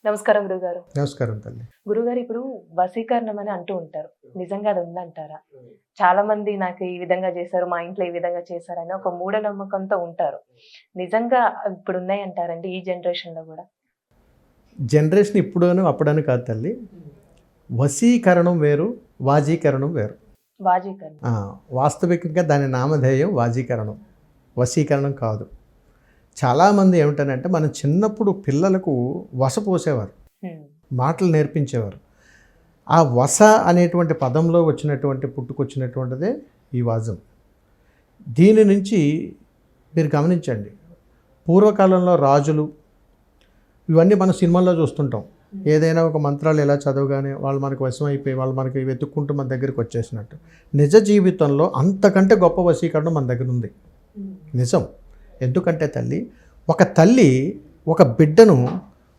నమస్కారం గురుగారు. నమస్కారం తల్లి. గురుగారు ఇప్పుడు వశీకరణం అని అంటూ ఉంటారు. నిజంగా అది ఉందంటారా? చాలా మంది నాకు ఈ విధంగా చేశారు, మా ఇంట్లో ఈ విధంగా చేశారని ఒక మూఢనమ్మకంతో ఉంటారు. నిజంగా ఇప్పుడు ఉన్నాయంటారండి ఈ జనరేషన్‌లో గూడా? జనరేషన్ ఇప్పుడను అప్పుడని కాదు తల్లి. వశీకరణం వేరు, వాజీకరణం వేరు. వాజీకరణం. వాస్తవికంగా దాని నామధేయం వాజీకరణం, వశీకరణం కాదు. చాలామంది ఏమిటనంటే మనం చిన్నప్పుడు పిల్లలకు వస పోసేవారు, మాటలు నేర్పించేవారు. ఆ వస అనేటువంటి పదంలో పుట్టుకొచ్చినటువంటిదే ఈ వాజం. దీని నుంచి మీరు గమనించండి, పూర్వకాలంలో రాజులు ఇవన్నీ మనం సినిమాల్లో చూస్తుంటాం. ఏదైనా ఒక మంత్రాలు ఎలా చదవగానే వాళ్ళు మనకు వశం అయిపోయి వాళ్ళు మనకి వెతుక్కుంటూ మన దగ్గరికి వచ్చేసినట్టు. నిజ జీవితంలో అంతకంటే గొప్ప వశీకరణం మన దగ్గర ఉంది. నిజం. ఎందుకంటే ఒక తల్లి ఒక బిడ్డను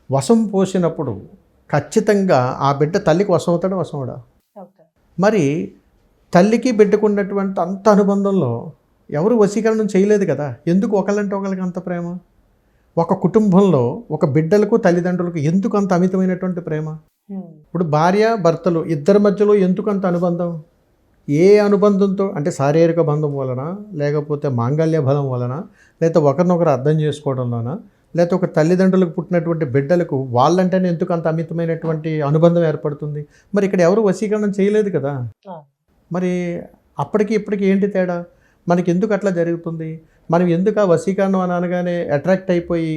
వశం పోసినప్పుడు ఖచ్చితంగా ఆ బిడ్డ తల్లికి వశం అవుతాడా, వశం అవడా? మరి తల్లికి బిడ్డకు ఉన్నటువంటి అంత అనుబంధంలో ఎవరు వశీకరణం చేయలేదు కదా. ఎందుకు ఒకళ్ళంటే ఒకళ్ళకి అంత ప్రేమ? ఒక కుటుంబంలో ఒక బిడ్డలకు తల్లిదండ్రులకు ఎందుకు అంత అమితమైనటువంటి ప్రేమ? ఇప్పుడు భార్య భర్తలు ఇద్దరి మధ్యలో ఎందుకు అంత అనుబంధం? ఏ అనుబంధంతో అంటే శారీరక బంధం వలన, లేకపోతే మాంగళ్య బలం వలన, లేకపోతే ఒకరినొకరు అర్థం చేసుకోవడంలోన, లేకపోతే ఒక తల్లిదండ్రులకు పుట్టినటువంటి బిడ్డలకు వాళ్ళంటేనే ఎందుకు అంత అమితమైనటువంటి అనుబంధం ఏర్పడుతుంది? మరి ఇక్కడ ఎవరు వశీకరణం చేయలేదు కదా. మరి అప్పటికి ఇప్పటికి ఏంటి తేడా? మనకి ఎందుకు అట్లా జరుగుతుంది? మనం ఎందుకు ఆ వశీకరణం అని అనగానే అట్రాక్ట్ అయిపోయి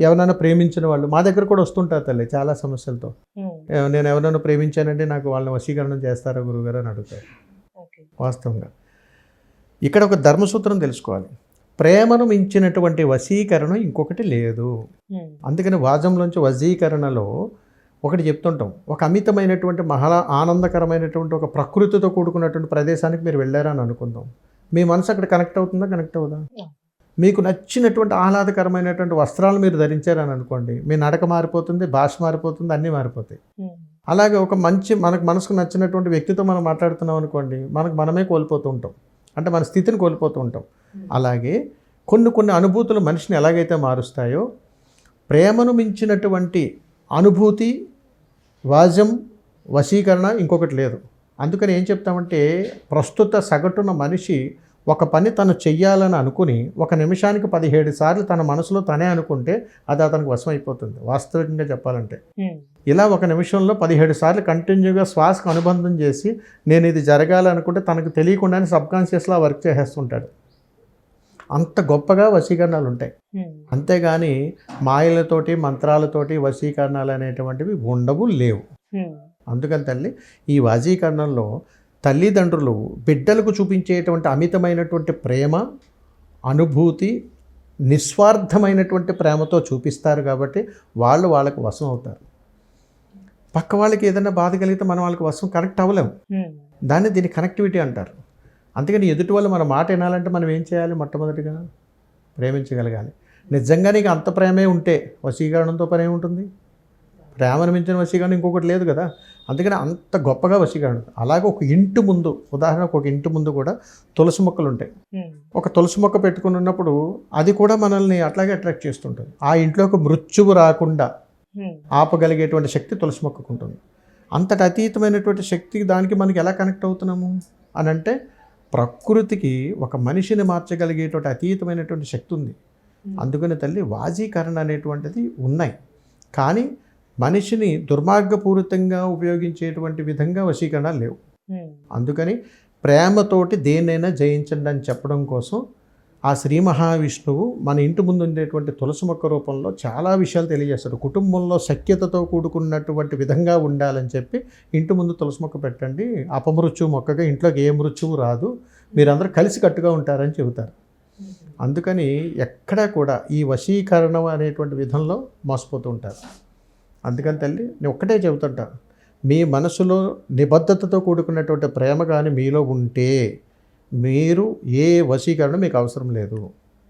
ఎవరైనా ప్రేమించిన వాళ్ళు మా దగ్గర కూడా వస్తుంటారు తల్లి చాలా సమస్యలతో. నేను ఎవరైనా ప్రేమించానంటే నాకు వాళ్ళని వశీకరణం చేస్తారా గురుగారు అని అడుగుతారు. వాస్తవంగా ఇక్కడ ఒక ధర్మసూత్రం తెలుసుకోవాలి. ప్రేమను మించినటువంటి వశీకరణ ఇంకొకటి లేదు. అందుకని వాజంలోంచి వశీకరణలో ఒకటి చెప్తుంటాం. ఒక అమితమైనటువంటి ఆనందకరమైనటువంటి ఒక ప్రకృతితో కూడుకున్నటువంటి ప్రదేశానికి మీరు వెళ్ళారని అనుకుందాం. మీ మనసు అక్కడ కనెక్ట్ అవుతుందా, కనెక్ట్ అవుదా? మీకు నచ్చినటువంటి ఆహ్లాదకరమైనటువంటి వస్త్రాలు మీరు ధరించారని అనుకోండి, మీ నడక మారిపోతుంది, భాష మారిపోతుంది, అన్నీ మారిపోతాయి. అలాగే ఒక మనసుకు నచ్చినటువంటి వ్యక్తితో మనం మాట్లాడుతున్నాం అనుకోండి, మనమే కోల్పోతూ ఉంటాం, అంటే మన స్థితిని కోల్పోతూ ఉంటాం. అలాగే కొన్ని అనుభూతులు మనిషిని ఎలాగైతే మారుస్తాయో, ప్రేమను మించినటువంటి అనుభూతి, వాజం, వశీకరణ ఇంకొకటి లేదు. అందుకని ఏం చెప్తామంటే, ప్రస్తుత సగటున మనిషి ఒక పని తను చెయ్యాలని అనుకుని 1 నిమిషానికి 17 సార్లు తన మనసులో తనే అనుకుంటే అది అతనికి వశం అయిపోతుంది. వాస్తవికంగా చెప్పాలంటే ఇలా 1 నిమిషంలో 17 సార్లు కంటిన్యూగా శ్వాసకు అనుబంధం చేసి నేను ఇది జరగాలనుకుంటే తనకు తెలియకుండానే సబ్కాన్షియస్లో వర్క్ చేసేస్తుంటాడు. అంత గొప్పగా వశీకరణాలు ఉంటాయి. అంతేగాని మాయలతోటి మంత్రాలతోటి వశీకరణాలు అనేటువంటివి ఉండవు, లేవు. అందుకని తల్లి ఈ వశీకరణంలో తల్లిదండ్రులు బిడ్డలకు చూపించేటువంటి అమితమైనటువంటి ప్రేమ, అనుభూతి, నిస్వార్థమైనటువంటి ప్రేమతో చూపిస్తారు కాబట్టి వాళ్ళకు వశం అవుతారు. పక్క వాళ్ళకి ఏదైనా బాధ కలిగితే మనం వాళ్ళకి వశం కనెక్ట్ అవ్వలేము. దీన్ని కనెక్టివిటీ అంటారు. అందుకని ఎదుటి వాళ్ళు మన మాట వినాలంటే మనం ఏం చేయాలి? మొట్టమొదటిగా ప్రేమించగలగాలి. నిజంగా నీకు అంత ప్రేమే ఉంటే వశీకరణంతో పని ఏముంటుంది? ప్రేమను మించిన వశీకరణ ఇంకొకటి లేదు కదా. అందుకని అంత గొప్పగా వశీకరణ. అలాగే ఒక ఇంటి ముందు, ఉదాహరణకు ఒక ఇంటి ముందు కూడా తులసి మొక్కలు ఉంటాయి. ఒక తులసి మొక్క పెట్టుకుని ఉన్నప్పుడు అది కూడా మనల్ని అట్లాగే అట్రాక్ట్ చేస్తుంటుంది. ఆ ఇంట్లోకి మృత్యువు రాకుండా ఆపగలిగేటువంటి శక్తి తులసి మొక్కకు ఉంటుంది. అంతటి అతీతమైనటువంటి శక్తికి దానికి మనకి ఎలా కనెక్ట్ అవుతున్నాము అని అంటే, ప్రకృతికి ఒక మనిషిని మార్చగలిగేటువంటి అతీతమైనటువంటి శక్తి ఉంది. అందుకని తల్లి వాజీకరణ అనేటువంటిది ఉన్నాయి. కానీ మనిషిని దుర్మార్గపూరితంగా ఉపయోగించేటువంటి విధంగా వశీకరణాలు లేవు. అందుకని ప్రేమతోటి దేన్నైనా జయించండి అని చెప్పడం కోసం ఆ శ్రీ మహావిష్ణువు మన ఇంటి ముందు ఉండేటువంటి తులసి మొక్క రూపంలో చాలా విషయాలు తెలియజేస్తాడు. కుటుంబంలో సఖ్యతతో కూడుకున్నటువంటి విధంగా ఉండాలని చెప్పి ఇంటి ముందు తులసి మొక్క పెట్టండి, అపమృత్యువు మొక్కగా ఇంట్లోకి ఏ మృత్యువు రాదు, మీరందరూ కలిసి కట్టుగా ఉంటారని చెబుతారు. అందుకని ఎక్కడా కూడా ఈ వశీకరణం అనేటువంటి విధంలో మోసపోతూ ఉంటారు. అందుకని తల్లి నేను ఒక్కటే చెబుతుంటా, మీ మనసులో నిబద్ధతతో కూడుకున్నటువంటి ప్రేమ కానీ మీలో ఉంటే మీరు ఏ వశీకరణ మీకు అవసరం లేదు.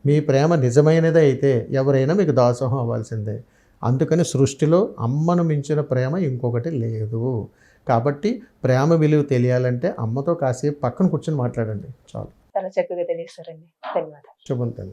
మీ ప్రేమ నిజమైనదే అయితే ఎవరైనా మీకు దాసోహం అవ్వాల్సిందే. అందుకని సృష్టిలో అమ్మను మించిన ప్రేమ ఇంకొకటి లేదు. కాబట్టి ప్రేమ విలువ తెలియాలంటే అమ్మతో కాసేపు పక్కన కూర్చొని మాట్లాడండి చాలు. చాలా చక్కగా తెలియజేస్తారండి. ధన్యవాదాలు. శుభం తల్లి.